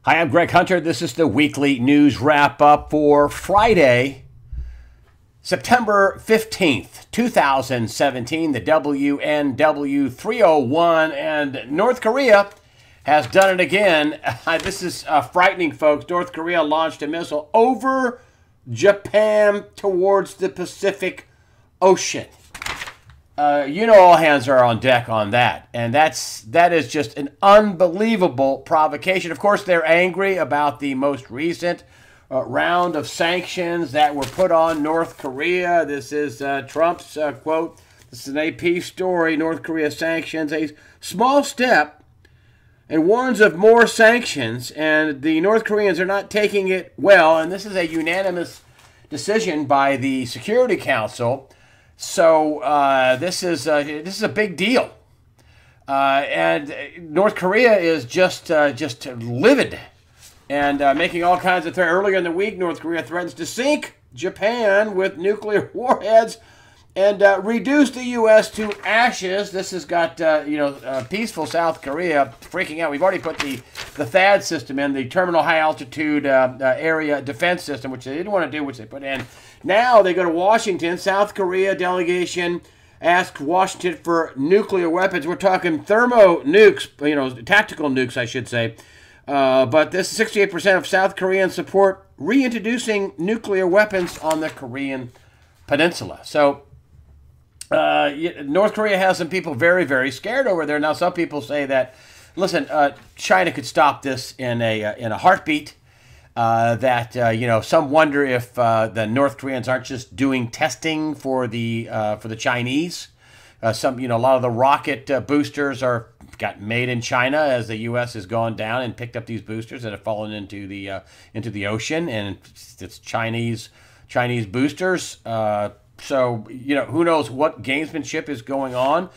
Hi, I'm Greg Hunter. This is the weekly news wrap up for Friday, September 15th, 2017, the WNW 301, and North Korea has done it again. This is frightening, folks. North Korea launched a missile over Japan towards the Pacific Ocean. All hands are on deck on that, and that is just an unbelievable provocation. Of course, they're angry about the most recent round of sanctions that were put on North Korea. This is Trump's quote. This is an AP story. North Korea sanctions a small step and warns of more sanctions, and the North Koreans are not taking it well. And this is a unanimous decision by the Security Council. So this is a big deal, and North Korea is just livid and making all kinds of threats. Earlier in the week, North Korea threatens to sink Japan with nuclear warheads and reduce the U.S. to ashes. This has got peaceful South Korea freaking out. We've already put the THAAD system in, the Terminal High Altitude Area Defense System, which they didn't want to do, which they put in. Now they go to Washington. South Korea delegation asked Washington for nuclear weapons. We're talking thermo nukes, tactical nukes, I should say. But this 68% of South Koreans support reintroducing nuclear weapons on the Korean Peninsula. So North Korea has some people very, very scared over there. Now, some people say that, listen, China could stop this in a heartbeat. Some wonder if the North Koreans aren't just doing testing for the Chinese. A lot of the rocket boosters got made in China as the U.S. has gone down and picked up these boosters that have fallen into the ocean, and it's Chinese boosters. So who knows what gamesmanship is going on.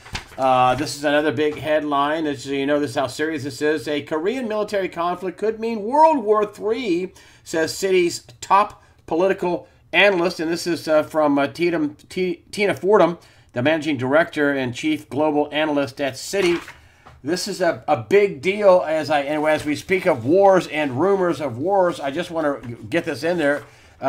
This is another big headline. This is how serious this is. A Korean military conflict could mean World War III, says Citi's top political analyst. And this is from Tina Fordham, the managing director and chief global analyst at Citi. This is a big deal as we speak of wars and rumors of wars. I just want to get this in there.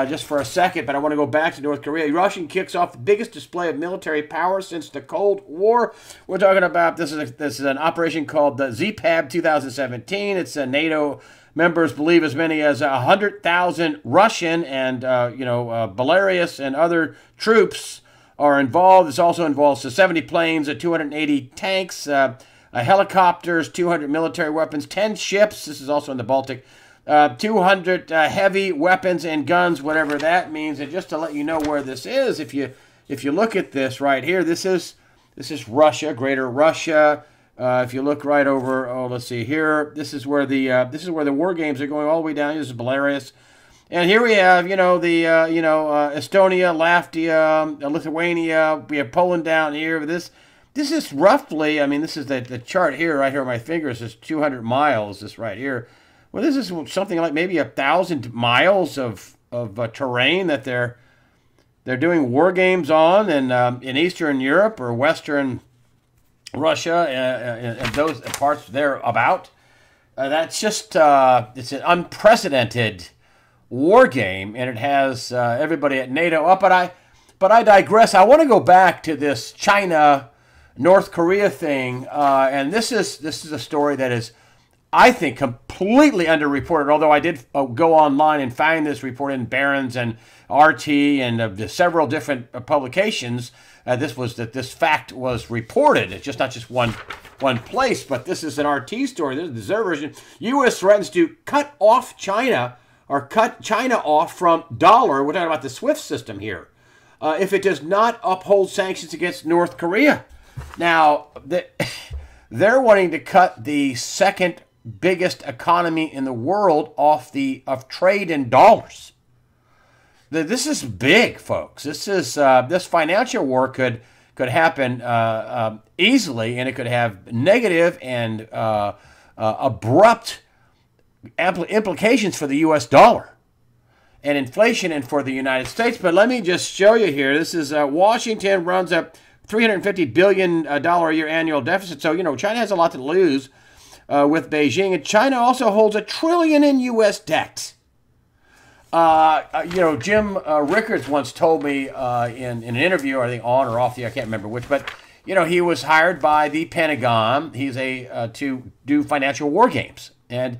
Just for a second, but I want to go back to North Korea. Washington kicks off the biggest display of military power since the Cold War. We're talking about this is an operation called the ZPAB 2017. It's NATO members believe as many as 100,000 Russian and Belarus and other troops are involved. This also involves 70 planes, 280 tanks, helicopters, 200 military weapons, 10 ships. This is also in the Baltic. 200 heavy weapons and guns, whatever that means. And just to let you know where this is, if you look at this right here, this is Russia, Greater Russia. If you look right over, let's see here, this is where the war games are going all the way down. This is Belarus, and here we have Estonia, Latvia, Lithuania. We have Poland down here. This is roughly, this is the chart here, right here on my fingers. Is 200 miles. This right here. Well, this is something like maybe 1,000 miles of terrain that they're doing war games on, and in Eastern Europe or Western Russia and those parts thereabout. That's just it's an unprecedented war game, and it has everybody at NATO up. But I digress. I want to go back to this China North Korea thing, and this is a story that is, I think, completely underreported, although I did go online and find this report in Barron's and RT and several different publications. This fact was reported. It's just not just one place, but this is an RT story. This is their version. U.S. threatens to cut off China, or cut China off from dollar. We're talking about the SWIFT system here, if it does not uphold sanctions against North Korea. Now, they're wanting to cut the second biggest economy in the world off of trade in dollars. This is big, folks. This financial war could happen easily, and it could have negative and abrupt implications for the U.S. dollar and inflation and for the United States. But let me just show you here. This is Washington runs a $350 billion a year annual deficit. So, China has a lot to lose. with Beijing, and China also holds $1 trillion in U.S. debt. Jim Rickards once told me in an interview, I think on or off the, I can't remember which, but he was hired by the Pentagon. He's to do financial war games, and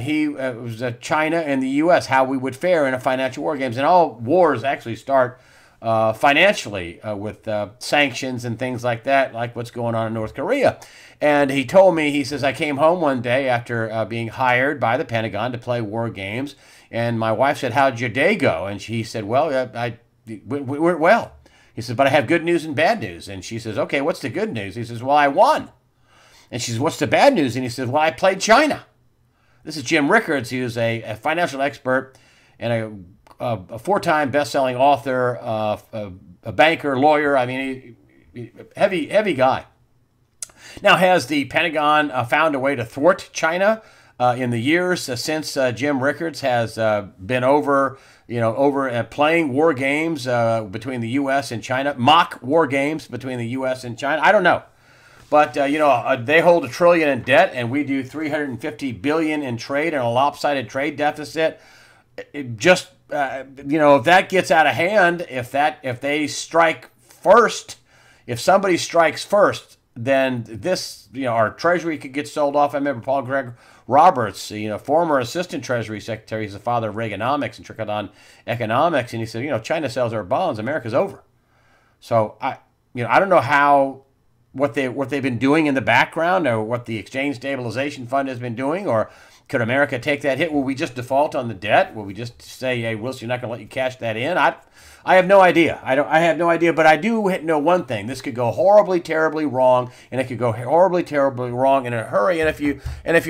he was China and the U.S. how we would fare in a financial war games, and all wars actually start financially with sanctions and things like that, like what's going on in North Korea. And he told me, he says, I came home one day after being hired by the Pentagon to play war games, and my wife said, how'd your day go? And he said, well, we went well. He says, but I have good news and bad news. And she says, okay, what's the good news? He says, well, I won. And she says, what's the bad news? And he says, well, I played China. This is Jim Rickards. He was a financial expert and a four-time best-selling author, a banker, lawyer. I mean, heavy guy. Now, has the Pentagon found a way to thwart China in the years since Jim Rickards has been over playing war games between the U.S. and China, mock war games between the U.S. and China? I don't know. But, they hold $1 trillion in debt, and we do $350 billion in trade and a lopsided trade deficit. If that gets out of hand, if they strike first, if somebody strikes first, then this, our Treasury could get sold off. I remember Paul Greg Roberts, former Assistant Treasury Secretary. He's the father of Reaganomics and trickle-down economics. And he said, China sells our bonds, America's over. So I don't know what they've been doing in the background, or what the Exchange Stabilization Fund has been doing, or could America take that hit? Will we just default on the debt? Will we just say, hey, Wilson, you're not going to let you cash that in? I have no idea. I have no idea, but I do know one thing. This could go horribly, terribly wrong, and it could go horribly, terribly wrong in a hurry. And if you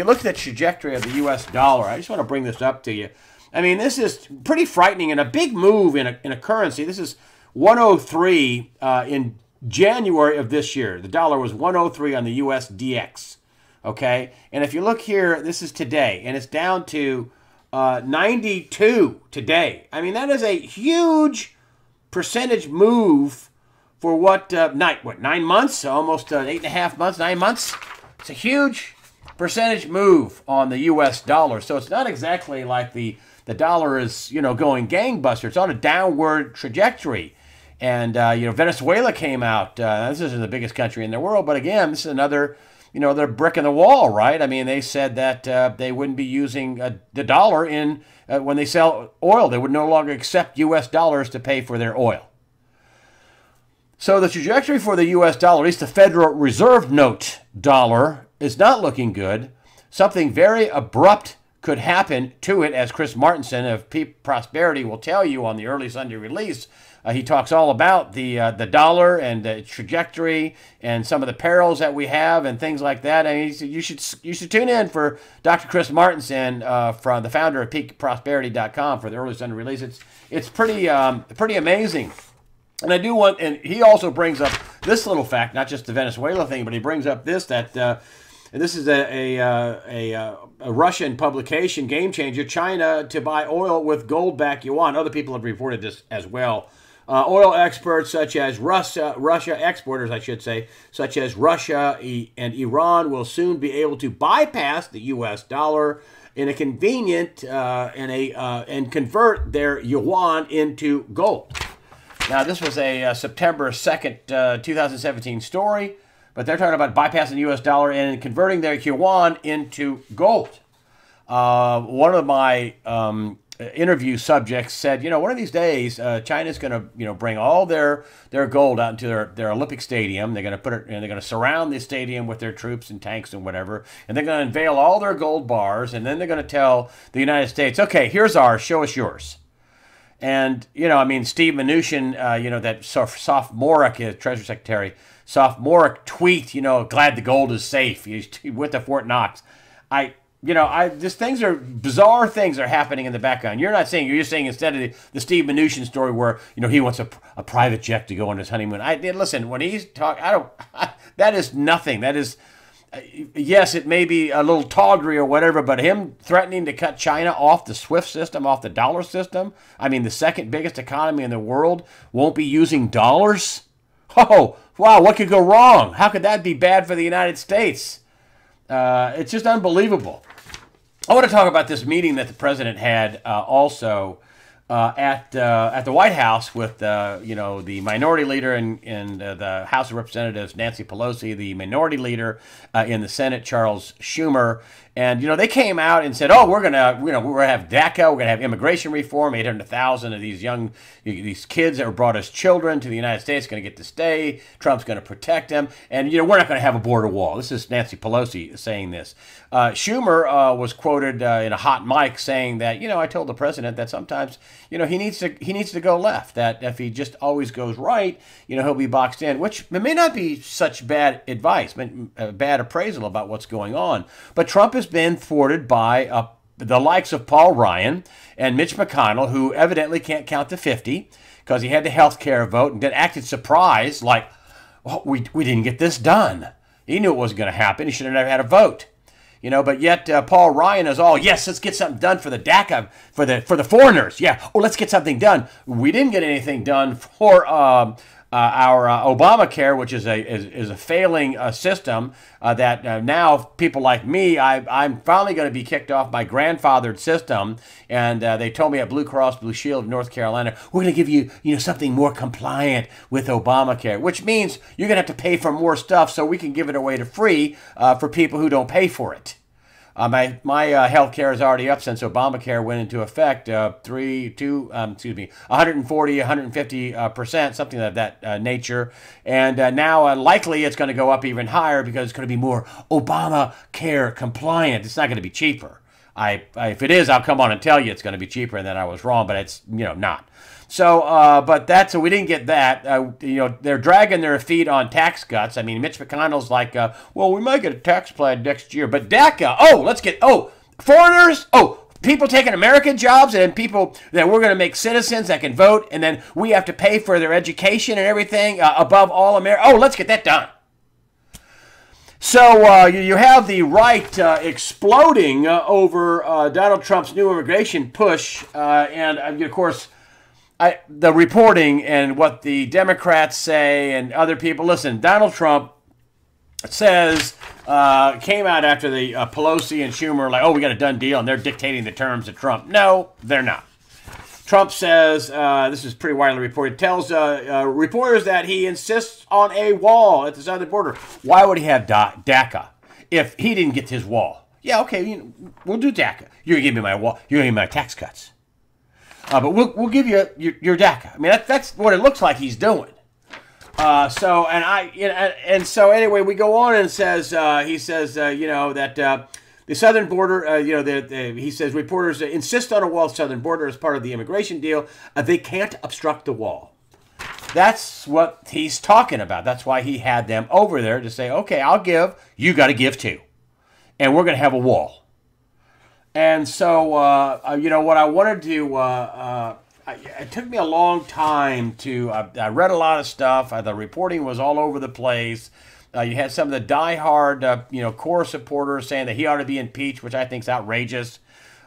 look at the trajectory of the U.S. dollar, I just want to bring this up to you. I mean, this is pretty frightening and a big move in a currency. This is 103 in January of this year. The dollar was 103 on the USDX. Okay, and if you look here, this is today, and it's down to 92 today. I mean, that is a huge percentage move for what 9 months, almost 8.5 months, 9 months. It's a huge percentage move on the U.S. dollar. So it's not exactly like the dollar is going gangbusters. It's on a downward trajectory. And Venezuela came out. This isn't the biggest country in the world, but again, this is another. They're brick in the wall, right? I mean, they said that they wouldn't be using the dollar when they sell oil. They would no longer accept U.S. dollars to pay for their oil. So the trajectory for the U.S. dollar, at least the Federal Reserve note dollar, is not looking good. Something very abrupt could happen to it, as Chris Martenson of Peak Prosperity will tell you on the early Sunday release. He talks all about the dollar and the trajectory and some of the perils that we have and things like that. And he said you should tune in for Dr. Chris Martenson, from the founder of PeakProsperity.com, for the early Sunday release. It's pretty amazing. And I do want, and he also brings up this little fact, not just the Venezuela thing, but he brings up this that. And this is a Russian publication, Game Changer, China to buy oil with gold-backed yuan. Other people have reported this as well. Oil experts such as Russia exporters, I should say, such as Russia and Iran will soon be able to bypass the U.S. dollar in a convenient and convert their yuan into gold. Now, this was a September 2nd, 2017 story. But they're talking about bypassing the U.S. dollar and converting their yuan into gold. One of my interview subjects said, one of these days, China's going to, bring all their gold out into their Olympic stadium. They're going to put it, and they're going to surround the stadium with their troops and tanks and whatever. And they're going to unveil all their gold bars. And then they're going to tell the United States, okay, here's ours, show us yours. And, Steve Mnuchin, that sophomoric Treasury Secretary, sophomoric tweet, glad the gold is safe. He went to Fort Knox. Bizarre things are happening in the background. You're not saying, you're just saying instead of the Steve Mnuchin story where, he wants a private jet to go on his honeymoon. Listen, when he's talking, that is nothing. That is, yes, it may be a little tawdry or whatever, but him threatening to cut China off the SWIFT system, off the dollar system, the second biggest economy in the world, won't be using dollars? Oh, wow, what could go wrong? How could that be bad for the United States? It's just unbelievable. I want to talk about this meeting that the president had also at the White House with the minority leader in the House of Representatives, Nancy Pelosi, the minority leader in the Senate, Charles Schumer. And they came out and said, "Oh, we're gonna have DACA, we're gonna have immigration reform. 800,000 of these kids that were brought as children to the United States going to get to stay. Trump's going to protect them, and we're not going to have a border wall." This is Nancy Pelosi saying this. Schumer was quoted in a hot mic saying that I told the president that sometimes he needs to go left. That if he just always goes right, he'll be boxed in. Which may not be such bad advice, bad appraisal about what's going on. But Trump has been thwarted by the likes of Paul Ryan and Mitch McConnell, who evidently can't count to 50 because he had the health care vote and then acted surprised, like, "Oh, we didn't get this done." He knew it wasn't going to happen. He should have never had a vote. But yet Paul Ryan is all, "Yes, let's get something done for the DACA, for the foreigners. Yeah, let's get something done." We didn't get anything done for our Obamacare, which is a failing system that now people like me, I'm finally going to be kicked off my grandfathered system, and they told me at Blue Cross Blue Shield of North Carolina, "We're going to give you something more compliant with Obamacare," which means you're going to have to pay for more stuff so we can give it away to free for people who don't pay for it. My health care is already up since Obamacare went into effect. 140, 150%, something of that nature. And now likely it's going to go up even higher because it's going to be more Obamacare compliant. It's not going to be cheaper. If it is, I'll come on and tell you it's going to be cheaper and that I was wrong, but it's not. So, so we didn't get that. They're dragging their feet on tax cuts. I mean, Mitch McConnell's like, "Well, we might get a tax plan next year, but DACA, let's get, foreigners, people taking American jobs, and then people that we're going to make citizens that can vote, and then we have to pay for their education and everything above all America. Let's get that done." So you have the right exploding over Donald Trump's new immigration push, and of course, the reporting and what the Democrats say and other people. Listen, Donald Trump says, came out after the Pelosi and Schumer like, we got a done deal, and they're dictating the terms of Trump. No, they're not. Trump says, this is pretty widely reported, tells reporters that he insists on a wall at the southern border. Why would he have DACA if he didn't get his wall? Yeah, okay, we'll do DACA. You're going to give me my wall. You're going to give me my tax cuts. But we'll give you your DACA. I mean, that's what it looks like he's doing. So anyway, we go on and says he says that the southern border, he says reporters insist on a wall southern border as part of the immigration deal. They can't obstruct the wall. That's what he's talking about. That's why he had them over there to say, "Okay, I'll give. You got to give too, and we're going to have a wall." And so, what I wanted to, it took me a long time to, I read a lot of stuff. The reporting was all over the place. You had some of the diehard, core supporters saying that he ought to be impeached, which I think is outrageous.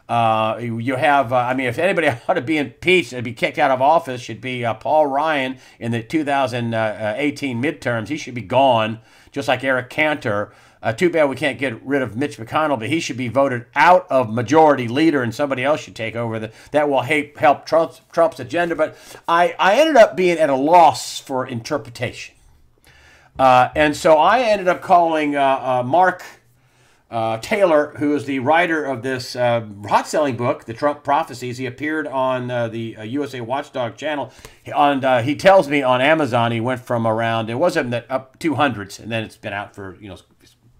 You have, if anybody ought to be impeached and be kicked out of office, should be Paul Ryan in the 2018 midterms. He should be gone, just like Eric Cantor. Too bad we can't get rid of Mitch McConnell, but he should be voted out of majority leader, and somebody else should take over. That will help Trump's agenda. But I ended up being at a loss for interpretation. And so I ended up calling Mark Taylor, who is the writer of this hot-selling book, The Trump Prophecies. He appeared on the USA Watchdog channel. He tells me on Amazon he went from around, it wasn't that up 200s, and then it's been out for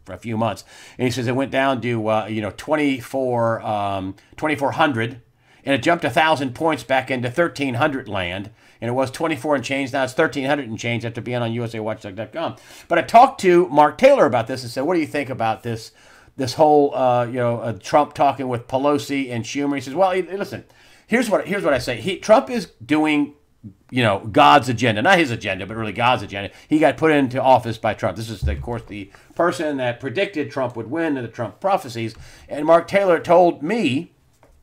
for a few months. And he says it went down to 2,400, and it jumped 1,000 points back into 1,300 land. And it was 24 and change. Now it's 1,300 and change after being on USAWatchdog.com. But I talked to Mark Taylor about this and said, "What do you think about this whole Trump talking with Pelosi and Schumer?" He says, "Well, listen, here's what I say. Trump is doing God's agenda, not his agenda, but really God's agenda. He got put into office by Trump. This is, of course, the person that predicted Trump would win in the Trump prophecies." And Mark Taylor told me,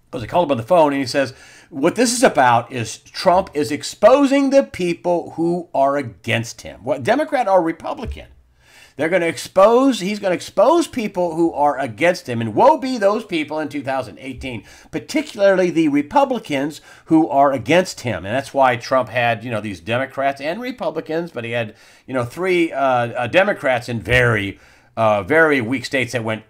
because I called him on the phone, and he says, what this is about is Trump is exposing the people who are against him, Democrat or Republican. They're going to expose, he's going to expose people who are against him. And woe be those people in 2018, particularly the Republicans who are against him. And that's why Trump had, these Democrats and Republicans, but he had, three Democrats in very weak states that went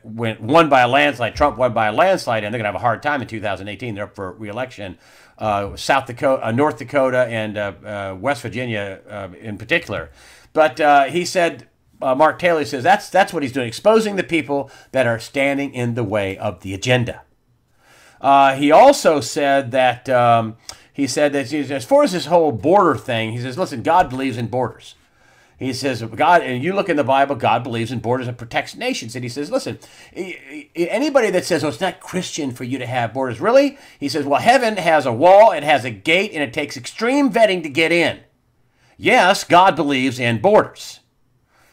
won by a landslide. Trump won by a landslide, and they're going to have a hard time in 2018. They're up for re-election. South Dakota, North Dakota, and West Virginia in particular. But he said, Mark Taylor says that's what he's doing, exposing the people that are standing in the way of the agenda. He also said that as far as this whole border thing, he says, listen, God believes in borders. He says, God, and you look in the Bible, God believes in borders and protects nations. And he says, listen, anybody that says, it's not Christian for you to have borders, really? He says, well, heaven has a wall, it has a gate, and it takes extreme vetting to get in. Yes, God believes in borders.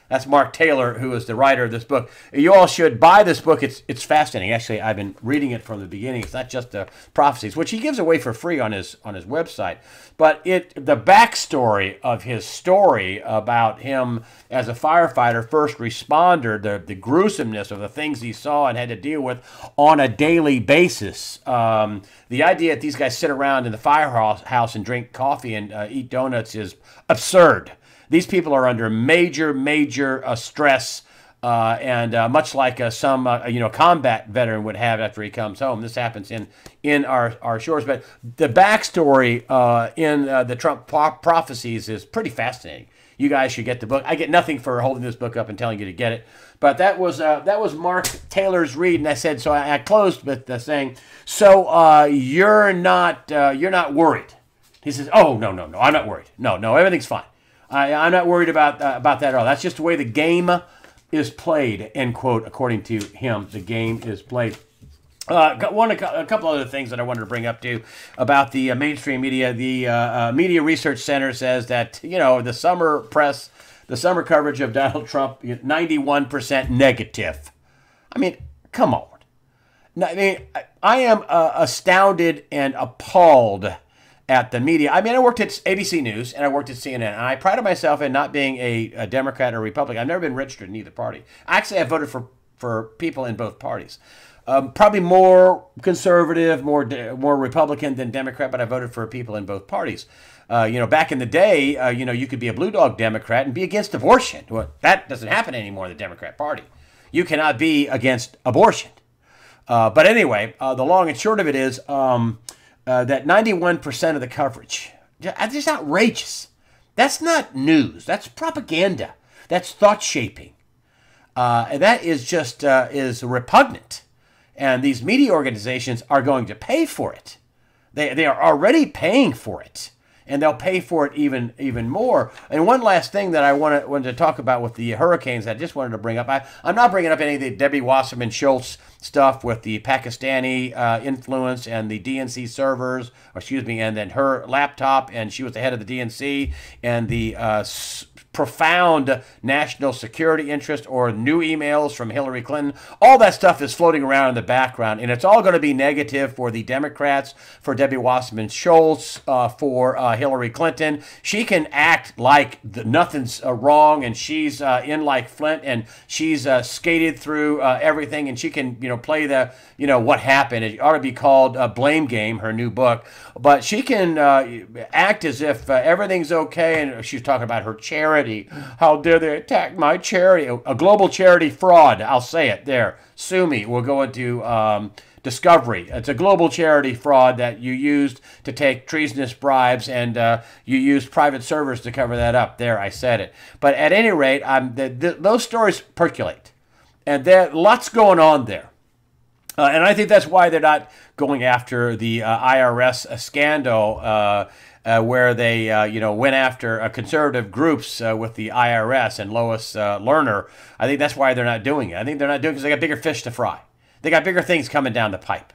That's Mark Taylor, who is the writer of this book. You all should buy this book. It's fascinating. Actually, I've been reading it from the beginning. It's not just the prophecies, which he gives away for free on his website, but the backstory of his story about him as a firefighter, first responder, the gruesomeness of the things he saw and had to deal with on a daily basis. The idea that these guys sit around in the firehouse and drink coffee and eat donuts is absurd. These people are under major stress, and much like some combat veteran would have after he comes home. This happens in our shores. But the backstory in the Trump prophecies is pretty fascinating. You guys should get the book. I get nothing for holding this book up and telling you to get it. But that was Mark Taylor's read, and I said so. I closed with saying, so you're not worried. He says, oh no, I'm not worried. No, everything's fine. I'm not worried about that at all. That's just the way the game is played, end quote, according to him. The game is played. A couple other things that I wanted to bring up too about the mainstream media. The Media Research Center says that, the summer press, the summer coverage of Donald Trump, 91% negative. I mean, come on. I mean, I am astounded and appalled at the media. I mean, I worked at ABC News and I worked at CNN, and I prided myself in not being a Democrat or Republican. I've never been registered in either party. Actually, I voted for people in both parties. Probably more conservative, more Republican than Democrat, but I voted for people in both parties. Back in the day, you could be a blue dog Democrat and be against abortion. Well, that doesn't happen anymore in the Democrat Party. You cannot be against abortion. But anyway, the long and short of it is that 91% of the coverage, just outrageous. That's not news. That's propaganda. That's thought shaping. And that is just is repugnant. And these media organizations are going to pay for it. They are already paying for it. And they'll pay for it even more. And one last thing that I wanted to talk about with the hurricanes, I just wanted to bring up. I'm not bringing up any of the Debbie Wasserman Schultz stuff with the Pakistani influence and the DNC servers, and then her laptop, and she was the head of the DNC, and the profound national security interest or new emails from Hillary Clinton. All that stuff is floating around in the background, and it's all going to be negative for the Democrats, for Debbie Wasserman Schultz, for Hillary Clinton. She can act like nothing's wrong, and she's in like Flint, and she's skated through everything, and she can play the what happened. It ought to be called Blame Game, her new book. But she can act as if everything's okay, and she's talking about her charity. How dare they attack my charity? A global charity fraud. I'll say it there. Sue me. We'll go into discovery. It's a global charity fraud that you used to take treasonous bribes, and you used private servers to cover that up. There, I said it. But at any rate, those stories percolate, and there's lots going on there. And I think that's why they're not going after the IRS scandal, where they went after conservative groups with the IRS and Lois Lerner. I think that's why they're not doing it. I think they're not doing it because they got bigger fish to fry. They got bigger things coming down the pipe.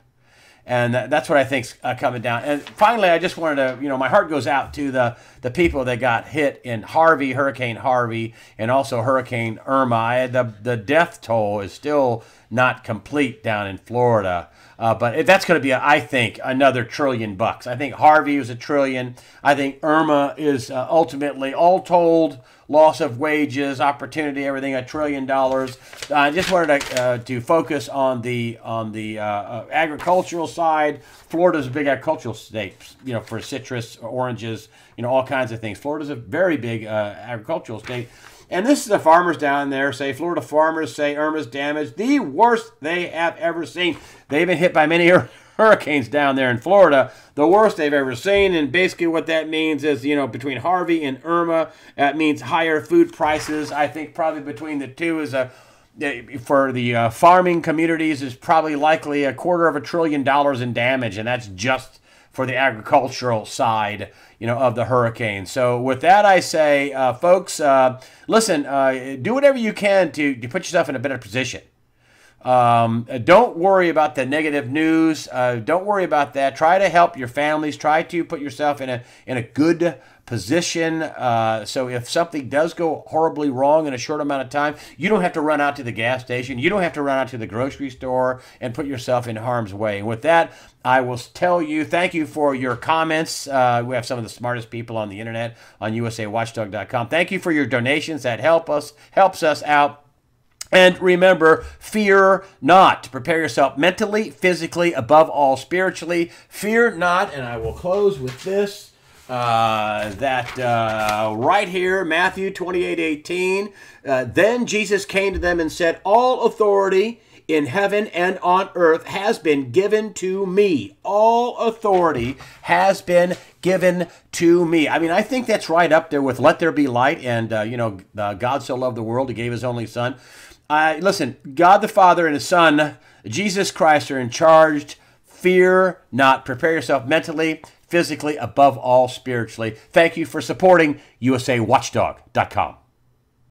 And that's what I think's coming down. And finally, I just wanted to, my heart goes out to the people that got hit in Hurricane Harvey, and also Hurricane Irma. The death toll is still not complete down in Florida. But that's going to be, I think, another $1 trillion. I think Harvey was $1 trillion. I think Irma is ultimately, all told, loss of wages, opportunity, everything, $1 trillion. I just wanted to focus on the agricultural side. Florida's a big agricultural state, for citrus, oranges, all kinds of things. Florida's a very big agricultural state. And this is the farmers down there say, Florida farmers say Irma's damage, the worst they have ever seen. They've been hit by many hurricanes down there in Florida, the worst they've ever seen. And basically what that means is, between Harvey and Irma, that means higher food prices. I think probably between the two is for the farming communities is probably likely $250 billion in damage. And that's just for the agricultural side, of the hurricane. So with that, I say, folks, listen, do whatever you can to put yourself in a better position. Don't worry about the negative news. Don't worry about that. Try to help your families. Try to put yourself in a good position. So if something does go horribly wrong in a short amount of time, you don't have to run out to the gas station. You don't have to run out to the grocery store and put yourself in harm's way. And with that, I will tell you, thank you for your comments. We have some of the smartest people on the internet on USAWatchdog.com. Thank you for your donations. That helps us out. And remember, fear not. Prepare yourself mentally, physically, above all, spiritually. Fear not. And I will close with this. Right here, Matthew 28:18. Then Jesus came to them and said, all authority in heaven and on earth has been given to me. All authority has been given to me. I mean, I think that's right up there with let there be light and, God so loved the world, he gave his only son. Listen, God the Father and his Son, Jesus Christ, are in charge. Fear not. Prepare yourself mentally, physically, above all, spiritually. Thank you for supporting USAWatchdog.com.